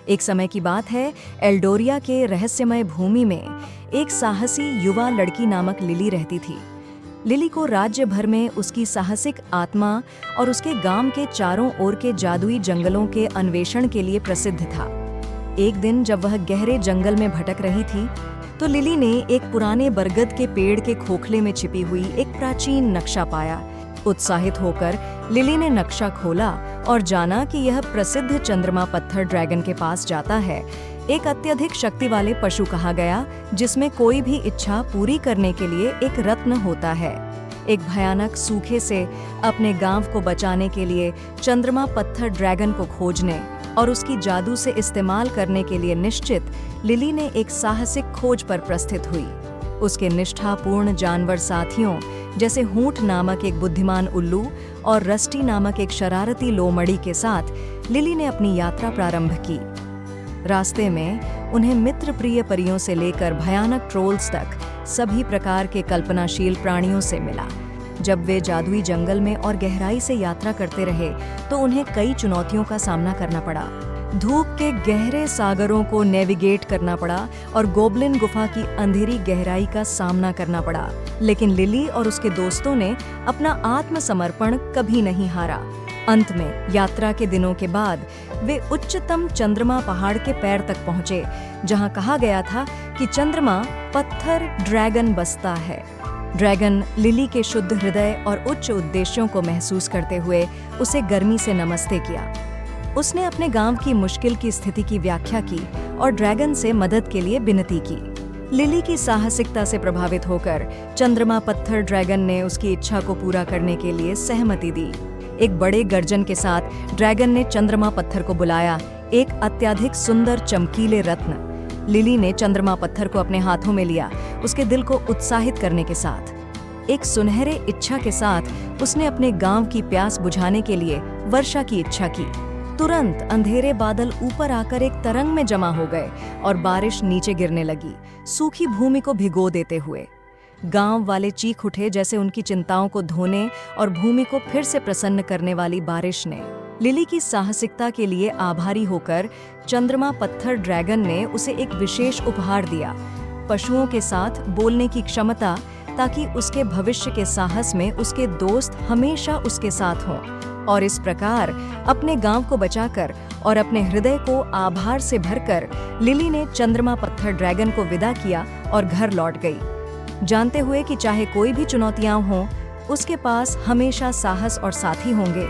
एक समय की बात है, एल्डोरिया के रहस्यमय भूमि में एक साहसी युवा लड़की नामक लिली रहती थी। लिली को राज्य भर में उसकी साहसिक आत्मा और उसके गांव के चारों ओर के जादुई जंगलों के अन्वेषण के लिए प्रसिद्ध था। एक दिन जब वह गहरे जंगल में भटक रही थी, तो लिली ने एक पुराने बरगद के पेड़ के खोखले में छिपी हुई एक प्राचीन नक्शा पाया। उत्साहित होकर लिली ने नक्शा खोला और जाना कि यह प्रसिद्ध चंद्रमा पत्थर ड्रैगन के पास जाता है, एक अत्यधिक शक्ति वाले पशु कहा गया, जिसमें कोई भी इच्छा पूरी करने के लिए एक रत्न होता है। एक भयानक सूखे से अपने गांव को बचाने के लिए चंद्रमा पत्थर ड्रैगन को खोजने और उसकी जादू से इस्तेमाल करने के लिए निश्चित लिली ने एक साहसिक खोज पर प्रस्थित हुई। उसके निष्ठापूर्ण जानवर साथियों जैसे हूंट नामक एक बुद्धिमान उल्लू और रस्टी नामक एक शरारती लोमड़ी के साथ लिली ने अपनी यात्रा प्रारंभ की। रास्ते में उन्हें मित्र प्रिय परियों से लेकर भयानक ट्रोल्स तक सभी प्रकार के कल्पनाशील प्राणियों से मिला। जब वे जादुई जंगल में और गहराई से यात्रा करते रहे तो उन्हें कई चुनौतियों का सामना करना पड़ा। धूप के गहरे सागरों को नेविगेट करना पड़ा और गोब्लिन गुफा की अंधेरी गहराई का सामना करना पड़ा, लेकिन लिली और उसके दोस्तों ने अपना आत्मसमर्पण कभी नहीं हारा। अंत में यात्रा के दिनों के बाद वे उच्चतम चंद्रमा पहाड़ के पैर तक पहुंचे, जहां कहा गया था कि चंद्रमा पत्थर ड्रैगन बसता है। ड्रैगन लिली के शुद्ध हृदय और उच्च उद्देश्यों को महसूस करते हुए उसे गर्मी से नमस्ते किया। उसने अपने गांव की मुश्किल की स्थिति की व्याख्या की और ड्रैगन से मदद के लिए विनती की। लिली की साहसिकता से प्रभावित होकर चंद्रमा पत्थर ड्रैगन ने उसकी इच्छा को पूरा करने के लिए सहमति दी। एक बड़े गर्जन के साथ ड्रैगन ने चंद्रमा पत्थर को बुलाया, एक अत्यधिक सुंदर चमकीले रत्न। लिली ने चंद्रमा पत्थर को अपने हाथों में लिया, उसके दिल को उत्साहित करने के साथ। एक सुनहरे इच्छा के साथ उसने अपने गांव की प्यास बुझाने के लिए वर्षा की इच्छा की। तुरंत अंधेरे बादल ऊपर आकर एक तरंग में जमा हो गए और बारिश नीचे गिरने लगी, सूखी भूमि को भिगो देते हुए। गांव वाले चीख उठे जैसे उनकी चिंताओं को धोने और भूमि को फिर से प्रसन्न करने वाली बारिश ने। लिली की साहसिकता के लिए आभारी होकर चंद्रमा पत्थर ड्रैगन ने उसे एक विशेष उपहार दिया, पशुओं के साथ बोलने की क्षमता, ताकि उसके भविष्य के साहस में उसके दोस्त हमेशा उसके साथ हों। और इस प्रकार अपने गांव को बचाकर और अपने हृदय को आभार से भरकर लिली ने चंद्रमा पत्थर ड्रैगन को विदा किया और घर लौट गई, जानते हुए कि चाहे कोई भी चुनौतियां हों, उसके पास हमेशा साहस और साथी होंगे।